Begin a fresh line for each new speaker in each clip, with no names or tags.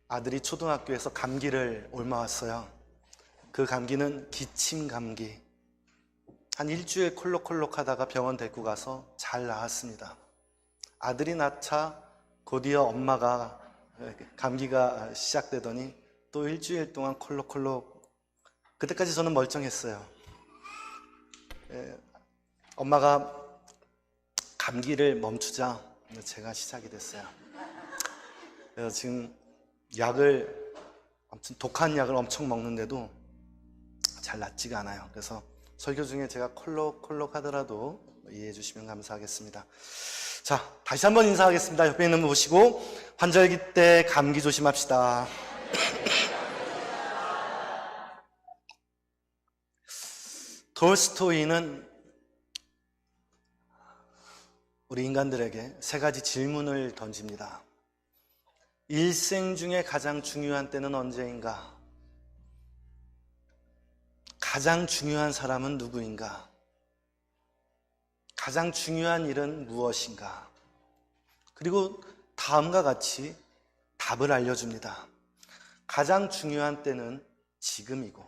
아들이 초등학교에서 감기를 옮아왔어요. 그 감기는 기침 감기. 한 일주일 콜록콜록 하다가 병원 데리고 가서 잘 나았습니다. 아들이 낳자 곧이어 엄마가 감기가 시작되더니 또 일주일 동안 콜록콜록. 그때까지 저는 멀쩡했어요. 엄마가 감기를 멈추자 제가 시작이 됐어요. 그래서 지금 아무튼 독한 약을 엄청 먹는데도 잘 낫지가 않아요. 그래서 설교 중에 제가 콜록콜록 하더라도 이해해 주시면 감사하겠습니다. 자, 다시 한번 인사하겠습니다. 옆에 있는 분 보시고 환절기 때 감기 조심합시다. 톨스토이는 우리 인간들에게 세 가지 질문을 던집니다. 일생 중에 가장 중요한 때는 언제인가? 가장 중요한 사람은 누구인가? 가장 중요한 일은 무엇인가? 그리고 다음과 같이 답을 알려줍니다. 가장 중요한 때는 지금이고,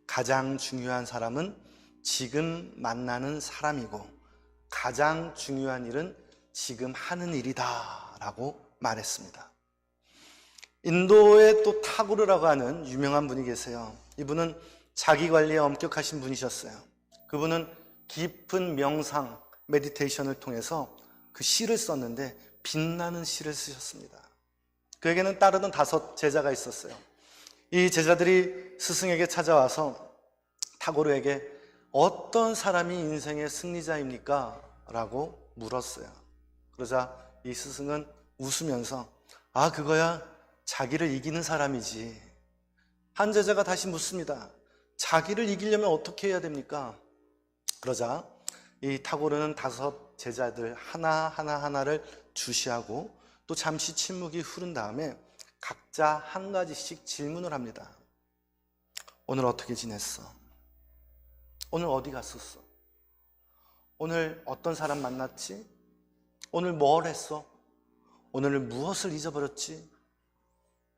가장 중요한 사람은 지금 만나는 사람이고, 가장 중요한 일은 지금 하는 일이다 라고 말했습니다. 인도에 또 타고르라고 하는 유명한 분이 계세요. 이분은 자기관리에 엄격하신 분이셨어요. 그분은 깊은 명상, 메디테이션을 통해서 그 시를 썼는데 빛나는 시를 쓰셨습니다. 그에게는 따르던 5 제자가 있었어요. 이 제자들이 스승에게 찾아와서 타고르에게 어떤 사람이 인생의 승리자입니까? 라고 물었어요. 그러자 이 스승은 웃으면서 그거야 자기를 이기는 사람이지. 한 제자가 다시 묻습니다. 자기를 이기려면 어떻게 해야 됩니까? 그러자 이 타고르는 5 제자들 하나를 주시하고 또 잠시 침묵이 흐른 다음에 각자 한 가지씩 질문을 합니다. 오늘 어떻게 지냈어? 오늘 어디 갔었어? 오늘 어떤 사람 만났지? 오늘 뭘 했어? 오늘 무엇을 잊어버렸지?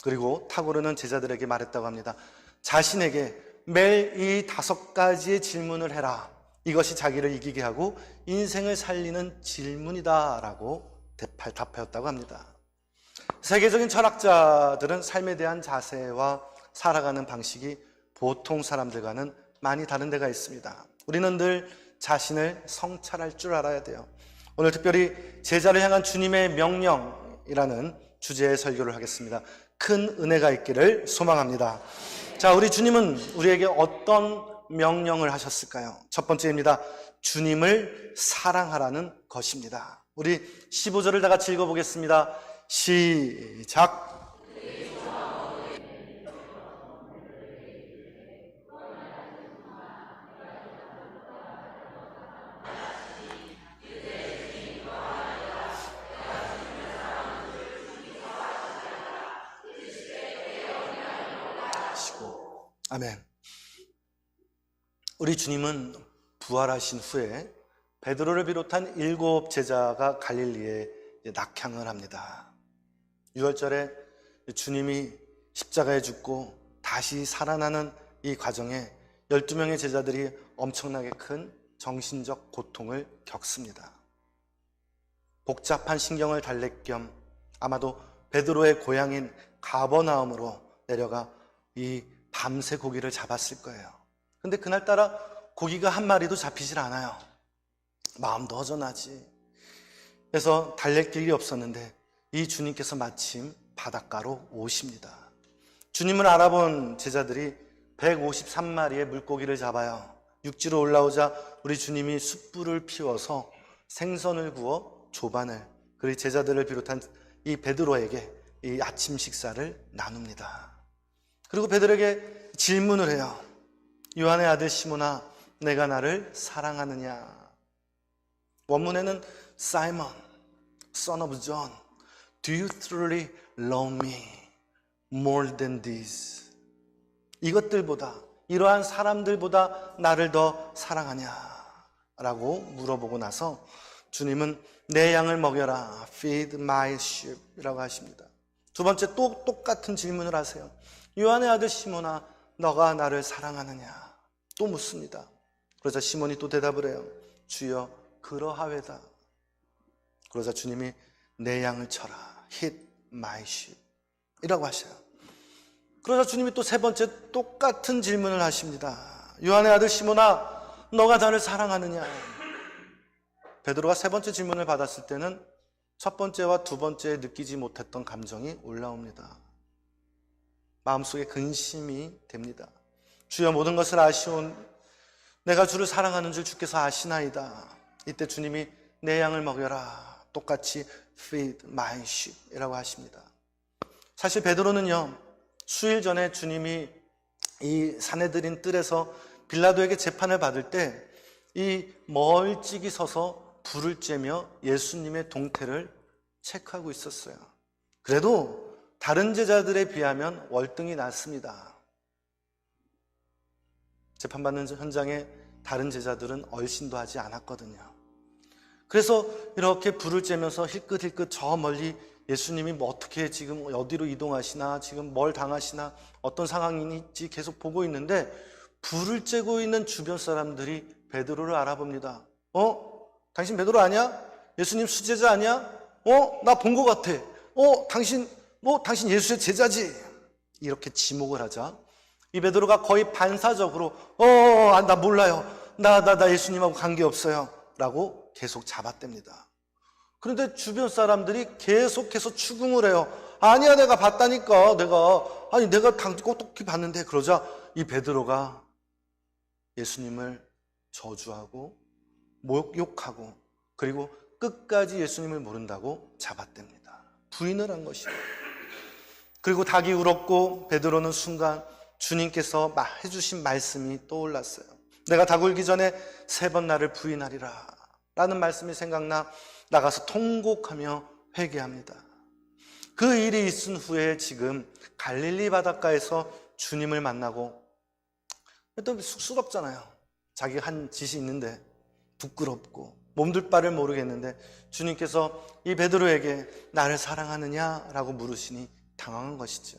그리고 타고르는 제자들에게 말했다고 합니다. 자신에게 매일 이 5 가지의 질문을 해라. 이것이 자기를 이기게 하고 인생을 살리는 질문이다 라고 답하였다고 합니다. 세계적인 철학자들은 삶에 대한 자세와 살아가는 방식이 보통 사람들과는 많이 다른 데가 있습니다. 우리는 늘 자신을 성찰할 줄 알아야 돼요. 오늘 특별히 제자를 향한 주님의 명령이라는 주제의 설교를 하겠습니다. 큰 은혜가 있기를 소망합니다. 자, 우리 주님은 우리에게 어떤 명령을 하셨을까요? 첫 번째입니다. 주님을 사랑하라는 것입니다. 우리 15절을 다 같이 읽어보겠습니다. 시작. 아멘. 우리 주님은 부활하신 후에 베드로를 비롯한 7 제자가 갈릴리에 낙향을 합니다. 6월절에 주님이 십자가에 죽고 다시 살아나는 이 과정에 12명의 제자들이 엄청나게 큰 정신적 고통을 겪습니다. 복잡한 신경을 달랠 겸 아마도 베드로의 고향인 가버나움으로 내려가 이 밤새 고기를 잡았을 거예요. 근데 그날따라 고기가 한 마리도 잡히질 않아요. 마음도 허전하지. 그래서 달랠 길이 없었는데 이 주님께서 마침 바닷가로 오십니다. 주님을 알아본 제자들이 153마리의 물고기를 잡아요. 육지로 올라오자 우리 주님이 숯불을 피워서 생선을 구워 조반을, 그리고 제자들을 비롯한 이 베드로에게 이 아침 식사를 나눕니다. 그리고 베드로에게 질문을 해요. 요한의 아들 시몬아, 내가 나를 사랑하느냐? 원문에는 Simon, son of John, do you truly love me more than this? 이것들보다, 이러한 사람들보다 나를 더 사랑하냐? 라고 물어보고 나서 주님은 내 양을 먹여라, feed my sheep 이라고 하십니다. 두 번째 또 똑같은 질문을 하세요. 요한의 아들 시몬아, 너가 나를 사랑하느냐? 또 묻습니다. 그러자 시몬이 또 대답을 해요. 주여, 그러하외다. 그러자 주님이 내 양을 쳐라. Hit my sheep 이라고 하셔요. 그러자 주님이 또 세 번째 똑같은 질문을 하십니다. 요한의 아들 시몬아, 너가 나를 사랑하느냐? 베드로가 세 번째 질문을 받았을 때는 첫 번째와 두 번째에 느끼지 못했던 감정이 올라옵니다. 마음속에 근심이 됩니다. 주여, 모든 것을 아시온 내가 주를 사랑하는 줄 주께서 아시나이다. 이때 주님이 내 양을 먹여라. 똑같이 feed my sheep 이라고 하십니다. 사실 베드로는요, 수일 전에 주님이 이 사내들인 뜰에서 빌라도에게 재판을 받을 때 이 멀찍이 서서 불을 쬐며 예수님의 동태를 체크하고 있었어요. 그래도 다른 제자들에 비하면 월등히 낫습니다. 재판받는 현장에 다른 제자들은 얼씬도 하지 않았거든요. 그래서 이렇게 불을 쬐면서 힐끗힐끗 저 멀리 예수님이 뭐 어떻게 지금 어디로 이동하시나, 지금 뭘 당하시나, 어떤 상황인지 계속 보고 있는데 불을 쬐고 있는 주변 사람들이 베드로를 알아봅니다. 당신 베드로 아니야? 예수님 수제자 아니야? 나 본 것 같아. 당신 예수의 제자지. 이렇게 지목을 하자 이 베드로가 거의 반사적으로 나 몰라요. 나 예수님하고 관계없어요. 라고 계속 잡아댑니다. 그런데 주변 사람들이 계속해서 추궁을 해요. 아니야, 내가 봤다니까. 내가 똑똑히 봤는데. 그러자 이 베드로가 예수님을 저주하고 욕하고 그리고 끝까지 예수님을 모른다고 잡아댑니다. 부인을 한 것이에요. 그리고 닭이 울었고 베드로는 순간 주님께서 해주신 말씀이 떠올랐어요. 내가 닭 울기 전에 3번 나를 부인하리라 라는 말씀이 생각나 나가서 통곡하며 회개합니다. 그 일이 있은 후에 지금 갈릴리 바닷가에서 주님을 만나고, 또 쑥스럽잖아요. 자기가 한 짓이 있는데 부끄럽고 몸둘 바를 모르겠는데 주님께서 이 베드로에게 나를 사랑하느냐라고 물으시니 당황한 것이죠.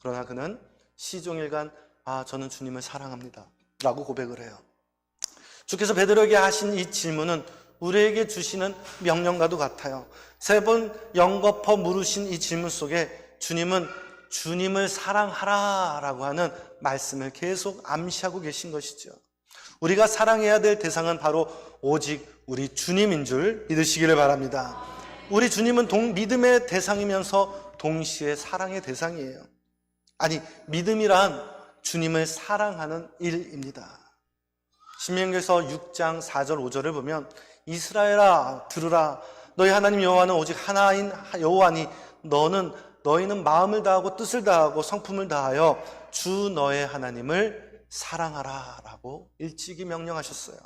그러나 그는 시종일관 저는 주님을 사랑합니다 라고 고백을 해요. 주께서 베드로에게 하신 이 질문은 우리에게 주시는 명령과도 같아요. 3번 연거푸 물으신 이 질문 속에 주님은 주님을 사랑하라 라고 하는 말씀을 계속 암시하고 계신 것이죠. 우리가 사랑해야 될 대상은 바로 오직 우리 주님인 줄 믿으시기를 바랍니다. 우리 주님은 믿음의 대상이면서 동시에 사랑의 대상이에요. 아니, 믿음이란 주님을 사랑하는 일입니다. 신명기에서 6장 4절 5절을 보면 이스라엘아 들으라, 너희 하나님 여호와는 오직 하나인 여호와니 너희는 마음을 다하고 뜻을 다하고 성품을 다하여 주 너의 하나님을 사랑하라 라고 일찍이 명령하셨어요.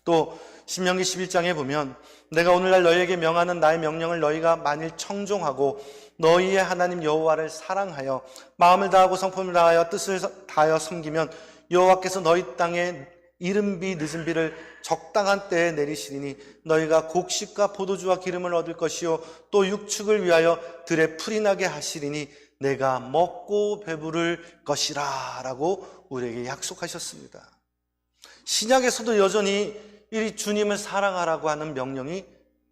또 신명기 11장에 보면 내가 오늘날 너희에게 명하는 나의 명령을 너희가 만일 청종하고 너희의 하나님 여호와를 사랑하여 마음을 다하고 성품을 다하여 뜻을 다하여 섬기면 여호와께서 너희 땅에 이른비 늦은 비를 적당한 때에 내리시리니 너희가 곡식과 포도주와 기름을 얻을 것이요 또 육축을 위하여 들에 풀이 나게 하시리니 내가 먹고 배부를 것이라 라고 우리에게 약속하셨습니다. 신약에서도 여전히 이 주님을 사랑하라고 하는 명령이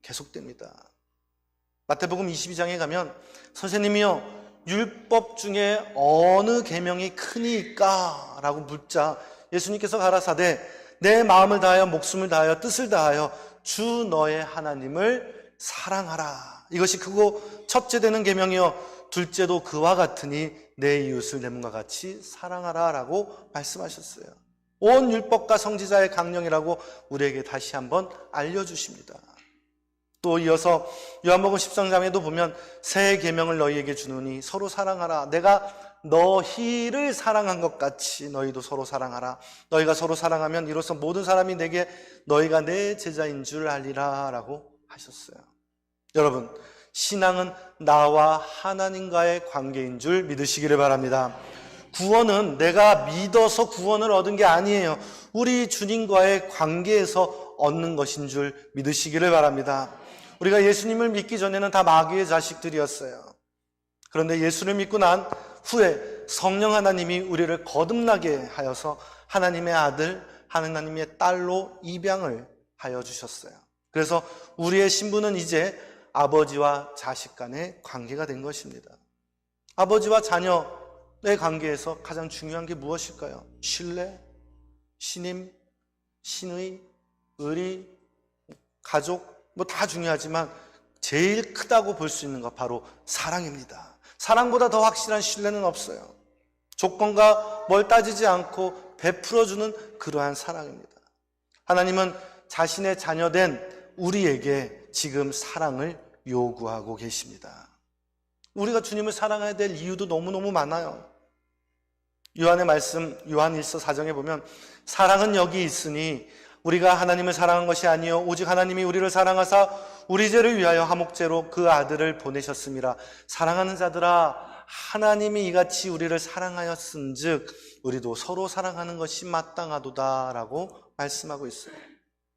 계속됩니다. 마태복음 22장에 가면 선생님이요 율법 중에 어느 계명이 크니까? 라고 묻자 예수님께서 가라사대 내 마음을 다하여 목숨을 다하여 뜻을 다하여 주 너의 하나님을 사랑하라. 이것이 크고 첫째 되는 계명이요 둘째도 그와 같으니 내 이웃을 내 몸과 같이 사랑하라 라고 말씀하셨어요. 온 율법과 성지자의 강령이라고 우리에게 다시 한번 알려주십니다. 또 이어서 요한복음 13장에도 보면 새 계명을 너희에게 주노니 서로 사랑하라. 내가 너희를 사랑한 것 같이 너희도 서로 사랑하라. 너희가 서로 사랑하면 이로써 모든 사람이 내게 너희가 내 제자인 줄 알리라 라고 하셨어요. 여러분, 신앙은 나와 하나님과의 관계인 줄 믿으시기를 바랍니다. 구원은 내가 믿어서 구원을 얻은 게 아니에요. 우리 주님과의 관계에서 얻는 것인 줄 믿으시기를 바랍니다. 우리가 예수님을 믿기 전에는 다 마귀의 자식들이었어요. 그런데 예수를 믿고 난 후에 성령 하나님이 우리를 거듭나게 하여서 하나님의 아들, 하나님의 딸로 입양을 하여 주셨어요. 그래서 우리의 신분은 이제 아버지와 자식 간의 관계가 된 것입니다. 아버지와 자녀의 관계에서 가장 중요한 게 무엇일까요? 신뢰, 신임, 신의, 의리, 가족, 다 중요하지만 제일 크다고 볼 수 있는 것 바로 사랑입니다. 사랑보다 더 확실한 신뢰는 없어요. 조건과 뭘 따지지 않고 베풀어주는 그러한 사랑입니다. 하나님은 자신의 자녀된 우리에게 지금 사랑을 요구하고 계십니다. 우리가 주님을 사랑해야 될 이유도 너무너무 많아요. 요한의 말씀, 요한 1서 4장에 보면 사랑은 여기 있으니 우리가 하나님을 사랑한 것이 아니요 오직 하나님이 우리를 사랑하사 우리 죄를 위하여 하목제로 그 아들을 보내셨음이라. 사랑하는 자들아, 하나님이 이같이 우리를 사랑하였은즉 우리도 서로 사랑하는 것이 마땅하도다 라고 말씀하고 있어요.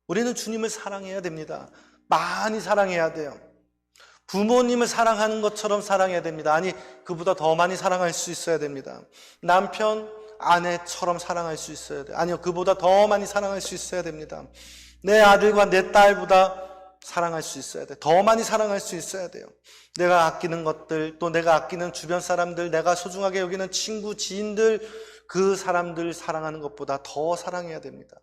우리는 주님을 사랑해야 됩니다. 많이 사랑해야 돼요. 부모님을 사랑하는 것처럼 사랑해야 됩니다. 아니, 그보다 더 많이 사랑할 수 있어야 됩니다. 남편, 아내처럼 사랑할 수 있어야 돼요. 아니요, 그보다 더 많이 사랑할 수 있어야 됩니다. 내 아들과 내 딸보다 사랑할 수 있어야 돼요. 더 많이 사랑할 수 있어야 돼요. 내가 아끼는 것들, 또 내가 아끼는 주변 사람들, 내가 소중하게 여기는 친구, 지인들, 그 사람들 사랑하는 것보다 더 사랑해야 됩니다.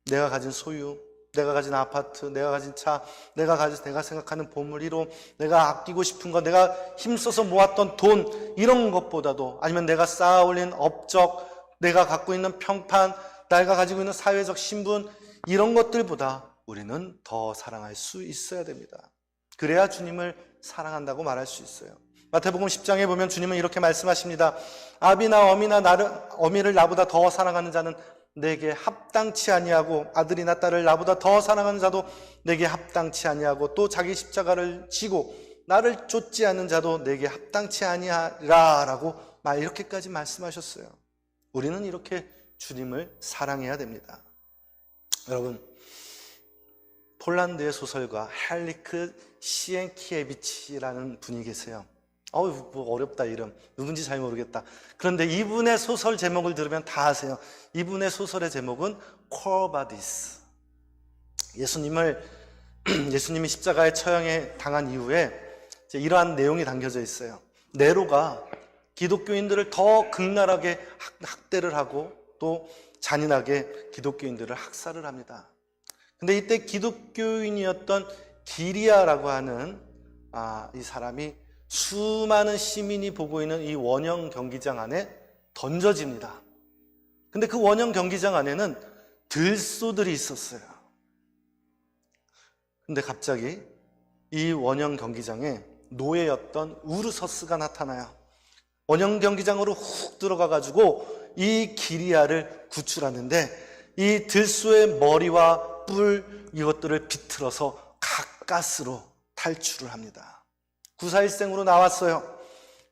내가 가진 소유, 내가 가진 아파트, 내가 가진 차, 내가 생각하는 보물 1호, 내가 아끼고 싶은 것, 내가 힘써서 모았던 돈, 이런 것보다도, 아니면 내가 쌓아 올린 업적, 내가 갖고 있는 평판, 내가 가지고 있는 사회적 신분, 이런 것들보다 우리는 더 사랑할 수 있어야 됩니다. 그래야 주님을 사랑한다고 말할 수 있어요. 마태복음 10장에 보면 주님은 이렇게 말씀하십니다. 아비나 어미를 나보다 더 사랑하는 자는 내게 합당치 아니하고 아들이나 딸을 나보다 더 사랑하는 자도 내게 합당치 아니하고 또 자기 십자가를 지고 나를 쫓지 않는 자도 내게 합당치 아니하라 라고 이렇게까지 말씀하셨어요. 우리는 이렇게 주님을 사랑해야 됩니다. 여러분, 폴란드의 소설가 헬리크 시엔키에비치라는 분이 계세요. 어렵다 이름. 누군지 잘 모르겠다. 그런데 이분의 소설 제목을 들으면 다 아세요. 이분의 소설의 제목은 콜바디스. 예수님이 십자가에 처형에 당한 이후에 이러한 내용이 담겨져 있어요. 네로가 기독교인들을 더 극렬하게 학대를 하고 또 잔인하게 기독교인들을 학살을 합니다. 근데 이때 기독교인이었던 기리아라고 하는 이 사람이 수많은 시민이 보고 있는 이 원형 경기장 안에 던져집니다. 근데 그 원형 경기장 안에는 들소들이 있었어요. 근데 갑자기 이 원형 경기장에 노예였던 우르서스가 나타나요. 원형 경기장으로 훅 들어가가지고 이 기리아를 구출하는데 이 들소의 머리와 뿔 이것들을 비틀어서 가까스로 탈출을 합니다. 구사일생으로 나왔어요.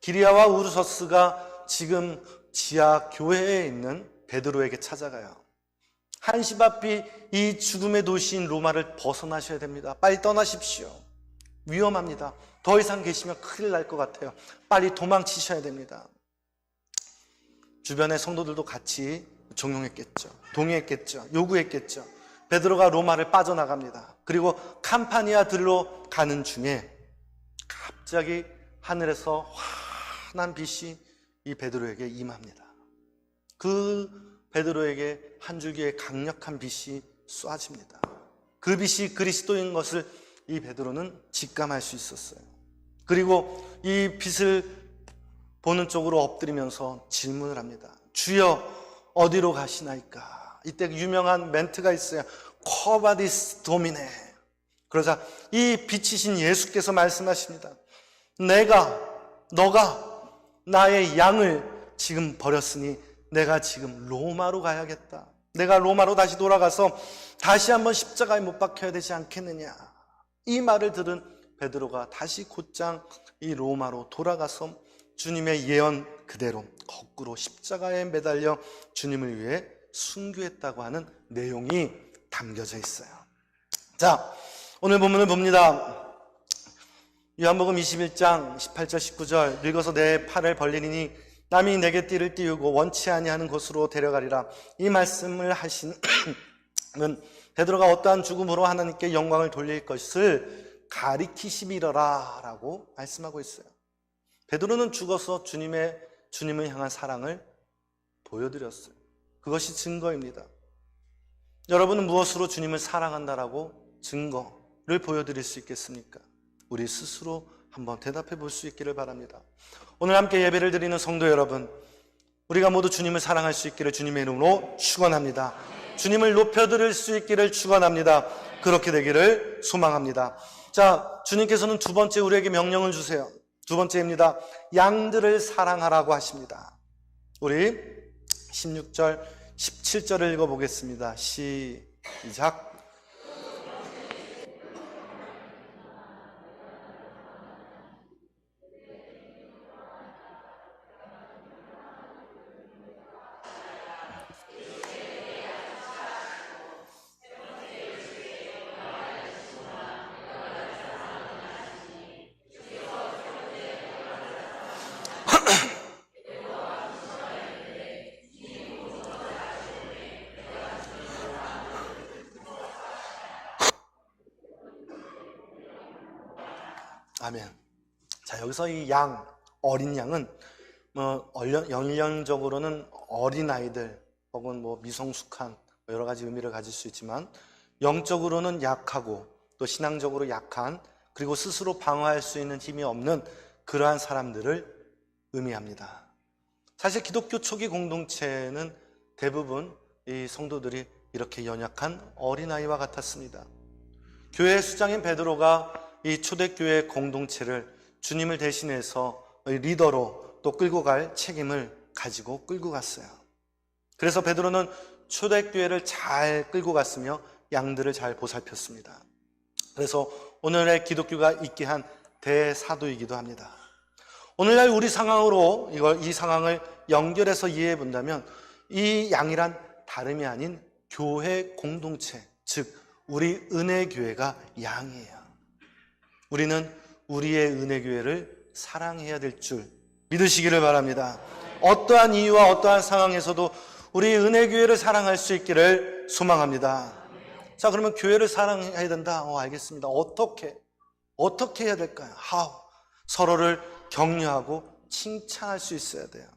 기리아와 우르서스가 지금 지하 교회에 있는 베드로에게 찾아가요. 한시 앞이 이 죽음의 도시인 로마를 벗어나셔야 됩니다. 빨리 떠나십시오. 위험합니다. 더 이상 계시면 큰일 날 것 같아요. 빨리 도망치셔야 됩니다. 주변의 성도들도 같이 동의했겠죠. 요구했겠죠. 베드로가 로마를 빠져나갑니다. 그리고 캄파니아 들로 가는 중에 갑자기 하늘에서 환한 빛이 이 베드로에게 임합니다. 그 베드로에게 한 줄기의 강력한 빛이 쏘아집니다. 그 빛이 그리스도인 것을 이 베드로는 직감할 수 있었어요. 그리고 이 빛을 보는 쪽으로 엎드리면서 질문을 합니다. 주여, 어디로 가시나이까? 이때 유명한 멘트가 있어요. 코바디스 도미네. 그러자 이 빛이신 예수께서 말씀하십니다. 너가 나의 양을 지금 버렸으니 내가 지금 로마로 가야겠다. 내가 로마로 다시 돌아가서 다시 한번 십자가에 못 박혀야 되지 않겠느냐. 이 말을 들은 베드로가 다시 곧장 이 로마로 돌아가서 주님의 예언 그대로 거꾸로 십자가에 매달려 주님을 위해 순교했다고 하는 내용이 담겨져 있어요. 자, 오늘 본문을 봅니다. 요한복음 21장 18절 19절 늙어서 내 팔을 벌리니 남이 내게 띠를 띄우고 원치 아니하는 곳으로 데려가리라. 이 말씀을 하시는 베드로가 어떠한 죽음으로 하나님께 영광을 돌릴 것을 가리키심이러라 라고 말씀하고 있어요. 베드로는 죽어서 주님을 향한 사랑을 보여드렸어요. 그것이 증거입니다. 여러분은 무엇으로 주님을 사랑한다라고 증거를 보여드릴 수 있겠습니까? 우리 스스로 한번 대답해 볼 수 있기를 바랍니다. 오늘 함께 예배를 드리는 성도 여러분, 우리가 모두 주님을 사랑할 수 있기를 주님의 이름으로 축원합니다. 주님을 높여드릴 수 있기를 축원합니다. 그렇게 되기를 소망합니다. 자, 주님께서는 두 번째 우리에게 명령을 주세요. 두 번째입니다. 양들을 사랑하라고 하십니다. 우리 16절, 17절을 읽어보겠습니다. 시작. 아멘. 자, 여기서 이 양, 어린 양은 연령적으로는 어린아이들 혹은 미성숙한 여러 가지 의미를 가질 수 있지만, 영적으로는 약하고 또 신앙적으로 약한, 그리고 스스로 방어할 수 있는 힘이 없는 그러한 사람들을 의미합니다. 사실 기독교 초기 공동체는 대부분 이 성도들이 이렇게 연약한 어린아이와 같았습니다. 교회의 수장인 베드로가 이 초대교회 공동체를 주님을 대신해서 리더로 또 끌고 갈 책임을 가지고 끌고 갔어요. 그래서 베드로는 초대교회를 잘 끌고 갔으며 양들을 잘 보살폈습니다. 그래서 오늘의 기독교가 있게 한 대사도이기도 합니다. 오늘날 우리 상황으로 이 상황을 연결해서 이해해 본다면, 이 양이란 다름이 아닌 교회 공동체, 즉 우리 은혜교회가 양이에요. 우리는 우리의 은혜교회를 사랑해야 될 줄 믿으시기를 바랍니다. 어떠한 이유와 어떠한 상황에서도 우리 은혜교회를 사랑할 수 있기를 소망합니다. 자, 그러면 교회를 사랑해야 된다. 알겠습니다. 어떻게 해야 될까요? How? 서로를 격려하고 칭찬할 수 있어야 돼요.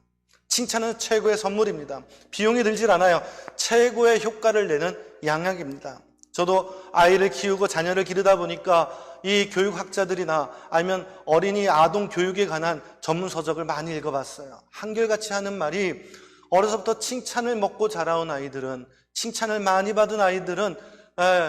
칭찬은 최고의 선물입니다. 비용이 들질 않아요. 최고의 효과를 내는 양약입니다. 저도 아이를 키우고 자녀를 기르다 보니까 이 교육학자들이나 아니면 어린이 아동 교육에 관한 전문 서적을 많이 읽어봤어요. 한결같이 하는 말이, 어려서부터 칭찬을 먹고 자라온 아이들은, 칭찬을 많이 받은 아이들은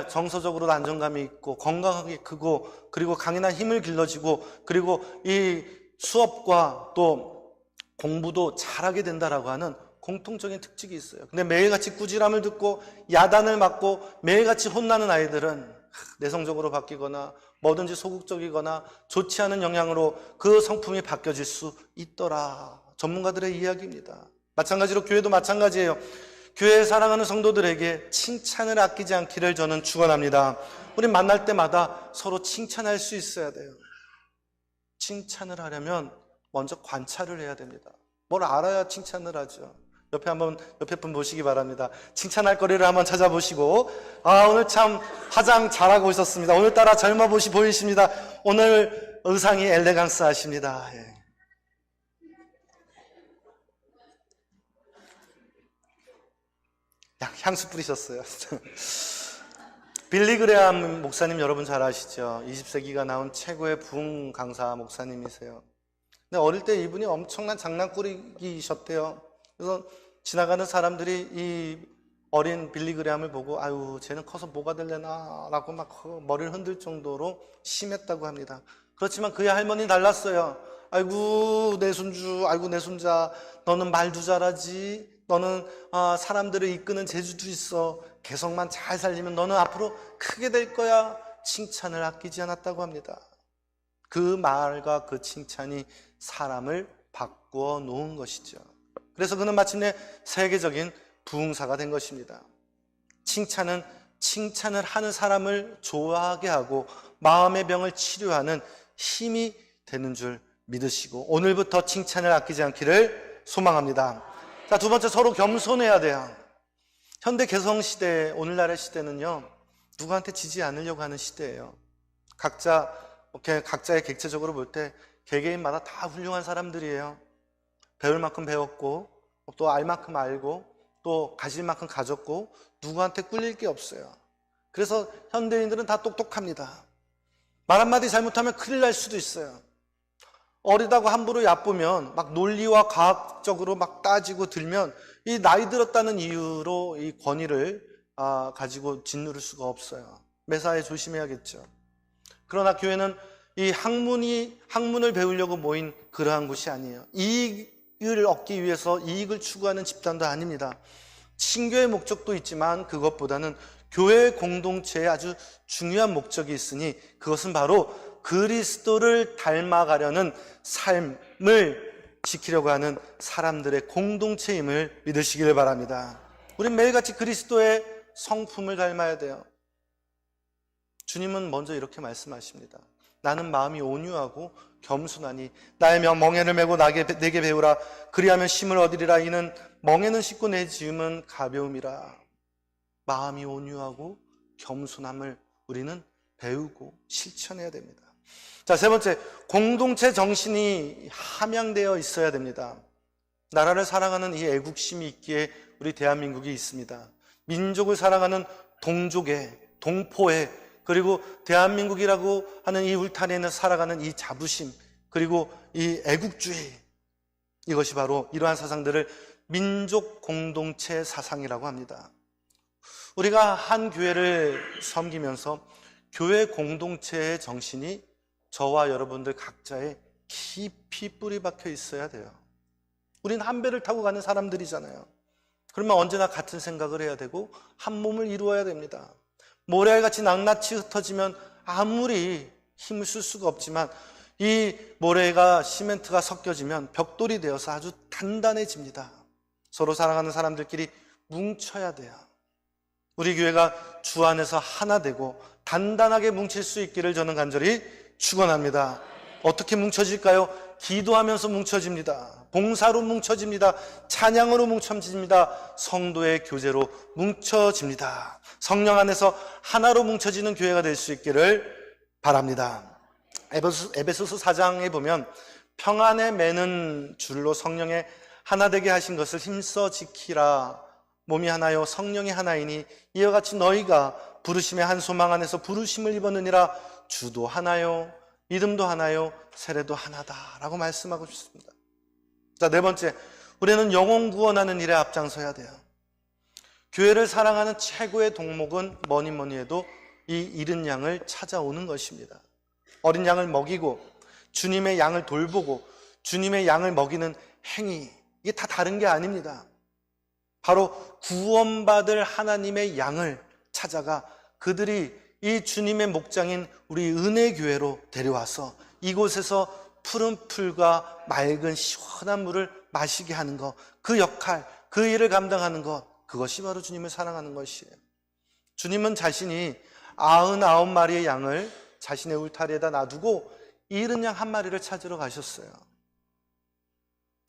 정서적으로 안정감이 있고 건강하게 크고, 그리고 강인한 힘을 길러지고, 그리고 이 수업과 또 공부도 잘하게 된다라고 하는 공통적인 특징이 있어요. 근데 매일같이 꾸지람을 듣고 야단을 맞고 매일같이 혼나는 아이들은 내성적으로 바뀌거나 뭐든지 소극적이거나 좋지 않은 영향으로 그 성품이 바뀌어질 수 있더라. 전문가들의 이야기입니다. 마찬가지로 교회도 마찬가지예요. 교회에 사랑하는 성도들에게 칭찬을 아끼지 않기를 저는 축원합니다. 우리 만날 때마다 서로 칭찬할 수 있어야 돼요. 칭찬을 하려면 먼저 관찰을 해야 됩니다. 뭘 알아야 칭찬을 하죠. 옆에 분 보시기 바랍니다. 칭찬할 거리를 한번 찾아보시고, 오늘 참 화장 잘하고 오셨습니다. 오늘따라 젊어 보이십니다. 오늘 의상이 엘레강스 하십니다. 예. 향수 뿌리셨어요. 빌리 그레함 목사님 여러분 잘 아시죠? 20세기가 나온 최고의 부흥 강사 목사님이세요. 근데 어릴 때 이분이 엄청난 장난꾸러기셨대요. 그래서 지나가는 사람들이 이 어린 빌리 그레함을 보고, 아유, 쟤는 커서 뭐가 될래나 라고 막 머리를 흔들 정도로 심했다고 합니다. 그렇지만 그의 할머니 달랐어요. 아이고 내 손주, 아이고 내 손자, 너는 말도 잘하지, 너는 사람들을 이끄는 재주도 있어, 개성만 잘 살리면 너는 앞으로 크게 될 거야. 칭찬을 아끼지 않았다고 합니다. 그 말과 그 칭찬이 사람을 바꾸어 놓은 것이죠. 그래서 그는 마침내 세계적인 부흥사가 된 것입니다. 칭찬은 칭찬을 하는 사람을 좋아하게 하고 마음의 병을 치료하는 힘이 되는 줄 믿으시고 오늘부터 칭찬을 아끼지 않기를 소망합니다. 자, 두 번째, 서로 겸손해야 돼요. 현대 개성시대, 오늘날의 시대는요, 누구한테 지지 않으려고 하는 시대예요. 각자의 객체적으로 볼 때 개개인마다 다 훌륭한 사람들이에요. 배울 만큼 배웠고, 또 알 만큼 알고, 또 가질 만큼 가졌고, 누구한테 꿀릴 게 없어요. 그래서 현대인들은 다 똑똑합니다. 말 한마디 잘못하면 큰일 날 수도 있어요. 어리다고 함부로 얕보면 막 논리와 과학적으로 막 따지고 들면 이 나이 들었다는 이유로 이 권위를 가지고 짓누를 수가 없어요. 매사에 조심해야겠죠. 그러나 교회는 이 학문을 배우려고 모인 그러한 곳이 아니에요. 이익을 얻기 위해서 이익을 추구하는 집단도 아닙니다. 친교의 목적도 있지만 그것보다는 교회 공동체에 아주 중요한 목적이 있으니 그것은 바로 그리스도를 닮아가려는 삶을 지키려고 하는 사람들의 공동체임을 믿으시길 바랍니다. 우린 매일같이 그리스도의 성품을 닮아야 돼요. 주님은 먼저 이렇게 말씀하십니다. 나는 마음이 온유하고 겸손하니 나의 멍에를 메고 내게 배우라. 그리하면 쉼을 얻으리라. 이는 멍에는 씻고 내 짐은 가벼움이라. 마음이 온유하고 겸손함을 우리는 배우고 실천해야 됩니다. 자, 세 번째, 공동체 정신이 함양되어 있어야 됩니다. 나라를 사랑하는 이 애국심이 있기에 우리 대한민국이 있습니다. 민족을 사랑하는 동족의, 동포의, 그리고 대한민국이라고 하는 이 울타리에는 살아가는 이 자부심, 그리고 이 애국주의, 이것이 바로 이러한 사상들을 민족 공동체 사상이라고 합니다. 우리가 한 교회를 섬기면서 교회 공동체의 정신이 저와 여러분들 각자에 깊이 뿌리 박혀 있어야 돼요. 우리는 한 배를 타고 가는 사람들이잖아요. 그러면 언제나 같은 생각을 해야 되고 한 몸을 이루어야 됩니다. 모래알같이 낱낱이 흩어지면 아무리 힘을 쓸 수가 없지만 이 모래가 시멘트가 섞여지면 벽돌이 되어서 아주 단단해집니다. 서로 사랑하는 사람들끼리 뭉쳐야 돼요. 우리 교회가 주 안에서 하나 되고 단단하게 뭉칠 수 있기를 저는 간절히 축원합니다. 어떻게 뭉쳐질까요? 기도하면서 뭉쳐집니다. 봉사로 뭉쳐집니다. 찬양으로 뭉쳐집니다. 성도의 교제로 뭉쳐집니다. 성령 안에서 하나로 뭉쳐지는 교회가 될 수 있기를 바랍니다. 에베소서 4장에 보면 평안에 매는 줄로 성령의 하나 되게 하신 것을 힘써 지키라. 몸이 하나요 성령이 하나이니 이와 같이 너희가 부르심의 한 소망 안에서 부르심을 입었느니라. 주도 하나요 믿음도 하나요 세례도 하나다라고 말씀하고 싶습니다. 자, 네 번째, 우리는 영혼 구원하는 일에 앞장서야 돼요. 교회를 사랑하는 최고의 동목은 뭐니 해도 이 잃은 양을 찾아오는 것입니다. 어린 양을 먹이고 주님의 양을 돌보고 주님의 양을 먹이는 행위, 이게 다 다른 게 아닙니다. 바로 구원받을 하나님의 양을 찾아가 그들이 이 주님의 목장인 우리 은혜교회로 데려와서 이곳에서 푸른 풀과 맑은 시원한 물을 마시게 하는 것, 그 역할, 그 일을 감당하는 것, 그것이 바로 주님을 사랑하는 것이에요. 주님은 자신이 99마리의 양을 자신의 울타리에다 놔두고 잃은 양 한 마리를 찾으러 가셨어요.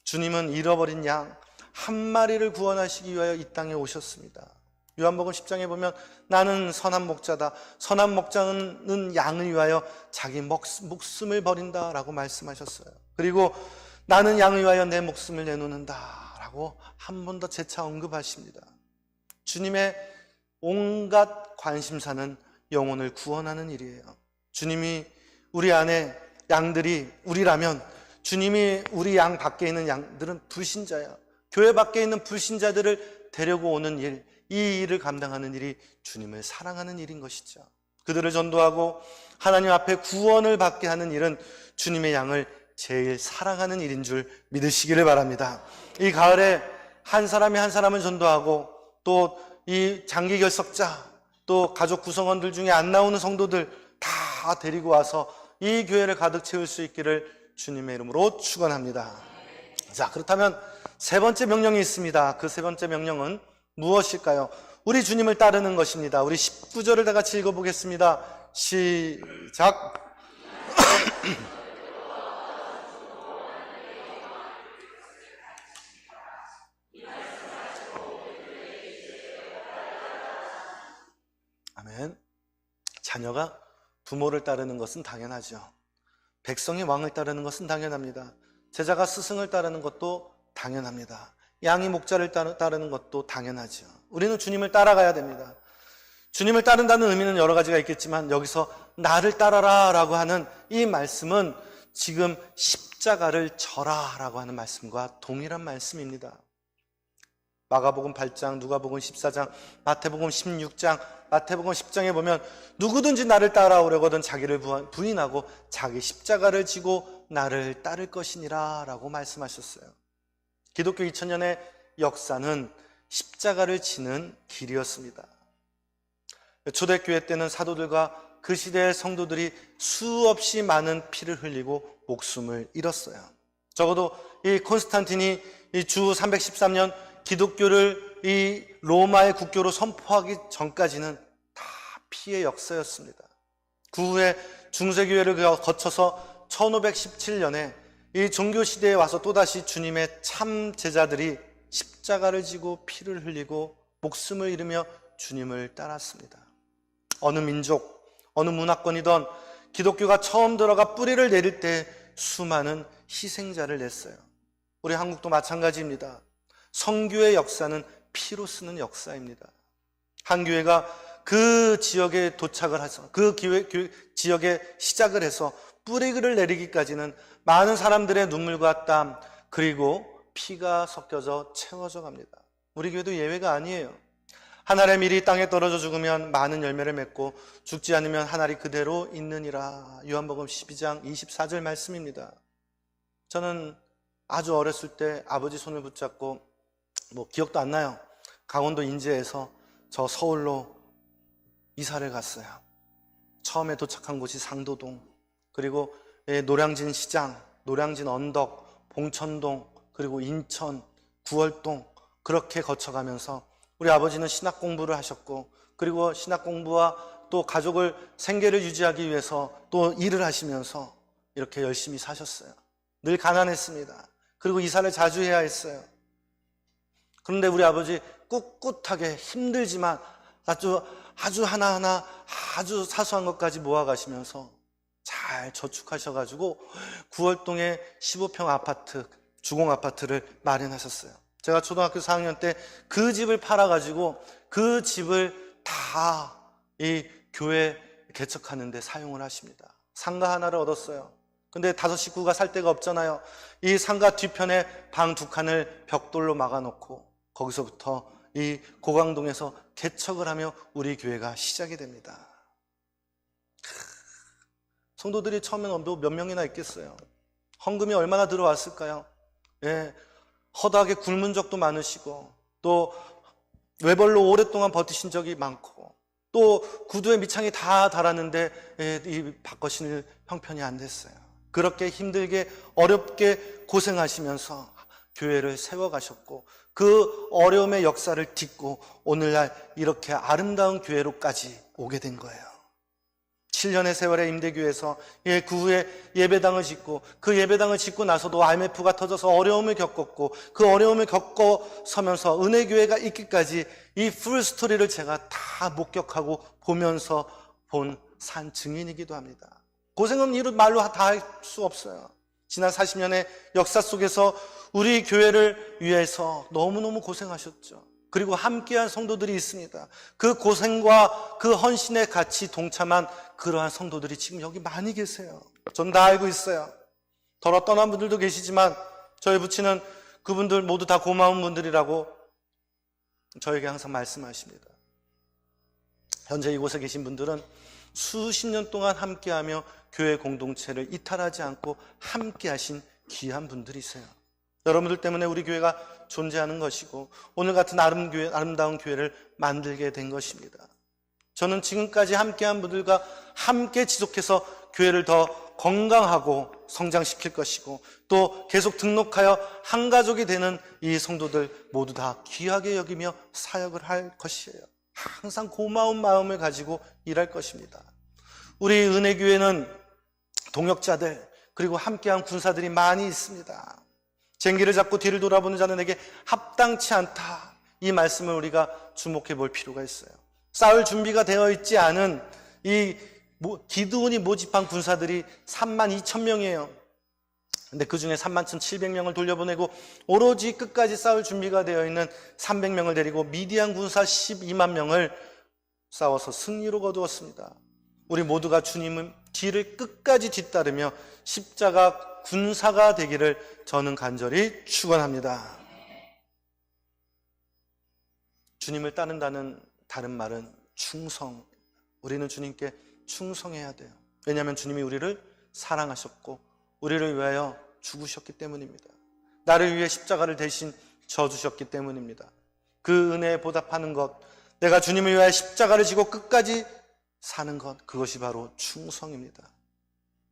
주님은 잃어버린 양 한 마리를 구원하시기 위하여 이 땅에 오셨습니다. 요한복음 10장에 보면 나는 선한 목자다. 선한 목자는 양을 위하여 자기 목숨을 버린다 라고 말씀하셨어요. 그리고 나는 양을 위하여 내 목숨을 내놓는다 라고 한 번 더 재차 언급하십니다. 주님의 온갖 관심사는 영혼을 구원하는 일이에요. 주님이 우리 안에 양들이 우리라면 주님이 우리 양 밖에 있는 양들은 불신자야. 교회 밖에 있는 불신자들을 데리고 오는 일, 이 일을 감당하는 일이 주님을 사랑하는 일인 것이죠. 그들을 전도하고 하나님 앞에 구원을 받게 하는 일은 주님의 양을 제일 사랑하는 일인 줄 믿으시기를 바랍니다. 이 가을에 한 사람이 한 사람을 전도하고 또 이 장기 결석자 또 가족 구성원들 중에 안 나오는 성도들 다 데리고 와서 이 교회를 가득 채울 수 있기를 주님의 이름으로 축원합니다. 자, 그렇다면 세 번째 명령이 있습니다. 그 세 번째 명령은 무엇일까요? 우리 주님을 따르는 것입니다. 우리 19절을 다 같이 읽어보겠습니다. 시작. 아멘. 자녀가 부모를 따르는 것은 당연하죠. 백성이 왕을 따르는 것은 당연합니다. 제자가 스승을 따르는 것도 당연합니다. 양이 목자를 따르는 것도 당연하죠. 우리는 주님을 따라가야 됩니다. 주님을 따른다는 의미는 여러 가지가 있겠지만 여기서 나를 따라라 라고 하는 이 말씀은 지금 십자가를 져라 라고 하는 말씀과 동일한 말씀입니다. 마가복음 8장, 누가복음 14장, 마태복음 16장, 마태복음 10장에 보면 누구든지 나를 따라오려거든 자기를 부인하고 자기 십자가를 지고 나를 따를 것이니라 라고 말씀하셨어요. 기독교 2000년의 역사는 십자가를 지는 길이었습니다. 초대교회 때는 사도들과 그 시대의 성도들이 수없이 많은 피를 흘리고 목숨을 잃었어요. 적어도 이 콘스탄틴이 이 주 313년 기독교를 이 로마의 국교로 선포하기 전까지는 다 피의 역사였습니다. 그 후에 중세교회를 거쳐서 1517년에 이 종교시대에 와서 또다시 주님의 참 제자들이 십자가를 지고 피를 흘리고 목숨을 잃으며 주님을 따랐습니다. 어느 민족, 어느 문화권이든 기독교가 처음 들어가 뿌리를 내릴 때 수많은 희생자를 냈어요. 우리 한국도 마찬가지입니다. 성교의 역사는 피로 쓰는 역사입니다. 한 교회가 그 지역에 도착을 해서 그 지역에 시작을 해서 뿌리를 내리기까지는 많은 사람들의 눈물과 땀 그리고 피가 섞여져 채워져 갑니다. 우리 교회도 예외가 아니에요. 한 알의 밀이 땅에 떨어져 죽으면 많은 열매를 맺고 죽지 않으면 한 알이 그대로 있느니라. 요한복음 12장 24절 말씀입니다. 저는 아주 어렸을 때 아버지 손을 붙잡고 기억도 안 나요. 강원도 인제에서 저 서울로 이사를 갔어요. 처음에 도착한 곳이 상도동, 그리고 노량진 시장, 노량진 언덕, 봉천동, 그리고 인천, 구월동 그렇게 거쳐가면서 우리 아버지는 신학 공부를 하셨고 그리고 신학 공부와 또 가족을 생계를 유지하기 위해서 또 일을 하시면서 이렇게 열심히 사셨어요. 늘 가난했습니다. 그리고 이사를 자주 해야 했어요. 그런데 우리 아버지 꿋꿋하게 힘들지만 아주 하나하나 아주 사소한 것까지 모아가시면서 잘 저축하셔가지고 구월동에 15평 아파트, 주공 아파트를 마련하셨어요. 제가 초등학교 4학년 때 그 집을 팔아가지고 그 집을 다 이 교회 개척하는 데 사용을 하십니다. 상가 하나를 얻었어요. 근데 5식구가 살 데가 없잖아요. 이 상가 뒤편에 방 2칸을 벽돌로 막아놓고 거기서부터 이 고강동에서 개척을 하며 우리 교회가 시작이 됩니다. 성도들이 처음에는 몇 명이나 있겠어요. 헌금이 얼마나 들어왔을까요? 허다하게 굶은 적도 많으시고 또 외벌로 오랫동안 버티신 적이 많고 또 구두에 밑창이 다 달았는데 이 바꿔신을 형편이 안 됐어요. 그렇게 힘들게 어렵게 고생하시면서 교회를 세워가셨고 그 어려움의 역사를 딛고 오늘날 이렇게 아름다운 교회로까지 오게 된 거예요. 7년의 세월의 임대교회에서 그 후에 예배당을 짓고 그 예배당을 짓고 나서도 IMF가 터져서 어려움을 겪었고 그 어려움을 겪어서면서 은혜교회가 있기까지 이 풀스토리를 제가 다 목격하고 보면서 본 산 증인이기도 합니다. 고생은 이런 말로 다 할 수 없어요. 지난 40년의 역사 속에서 우리 교회를 위해서 너무너무 고생하셨죠. 그리고 함께한 성도들이 있습니다. 그 고생과 그 헌신에 같이 동참한 그러한 성도들이 지금 여기 많이 계세요. 전 다 알고 있어요. 더러 떠난 분들도 계시지만 저희 부친은 그분들 모두 다 고마운 분들이라고 저에게 항상 말씀하십니다. 현재 이곳에 계신 분들은 수십 년 동안 함께하며 교회 공동체를 이탈하지 않고 함께하신 귀한 분들이세요. 여러분들 때문에 우리 교회가 존재하는 것이고 오늘 같은 아름다운 교회를 만들게 된 것입니다. 저는 지금까지 함께한 분들과 함께 지속해서 교회를 더 건강하고 성장시킬 것이고 또 계속 등록하여 한 가족이 되는 이 성도들 모두 다 귀하게 여기며 사역을 할 것이에요. 항상 고마운 마음을 가지고 일할 것입니다. 우리 은혜교회는 동역자들, 그리고 함께한 군사들이 많이 있습니다. 쟁기를 잡고 뒤를 돌아보는 자는 내게 합당치 않다. 이 말씀을 우리가 주목해 볼 필요가 있어요. 싸울 준비가 되어 있지 않은 이 기드온이 모집한 군사들이 32,000명이에요. 근데 그 중에 31,700명을 돌려보내고 오로지 끝까지 싸울 준비가 되어 있는 300명을 데리고 미디안 군사 12만 명을 싸워서 승리로 거두었습니다. 우리 모두가 주님의 뒤를 끝까지 뒤따르며 십자가 군사가 되기를 저는 간절히 축원합니다. 주님을 따른다는 다른 말은 충성. 우리는 주님께 충성해야 돼요. 왜냐하면 주님이 우리를 사랑하셨고 우리를 위하여 죽으셨기 때문입니다. 나를 위해 십자가를 대신 져주셨기 때문입니다. 그 은혜에 보답하는 것, 내가 주님을 위하여 십자가를 지고 끝까지 사는 것, 그것이 바로 충성입니다.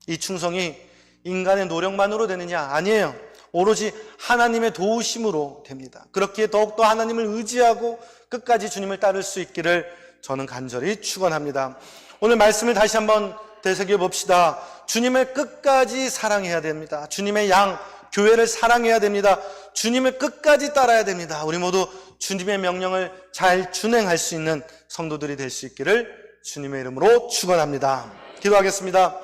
이 충성이 인간의 노력만으로 되느냐? 아니에요. 오로지 하나님의 도우심으로 됩니다. 그렇기에 더욱더 하나님을 의지하고 끝까지 주님을 따를 수 있기를 저는 간절히 축원합니다. 오늘 말씀을 다시 한번 되새겨 봅시다. 주님을 끝까지 사랑해야 됩니다. 주님의 양, 교회를 사랑해야 됩니다. 주님을 끝까지 따라야 됩니다. 우리 모두 주님의 명령을 잘 준행할 수 있는 성도들이 될 수 있기를 주님의 이름으로 축원합니다. 기도하겠습니다.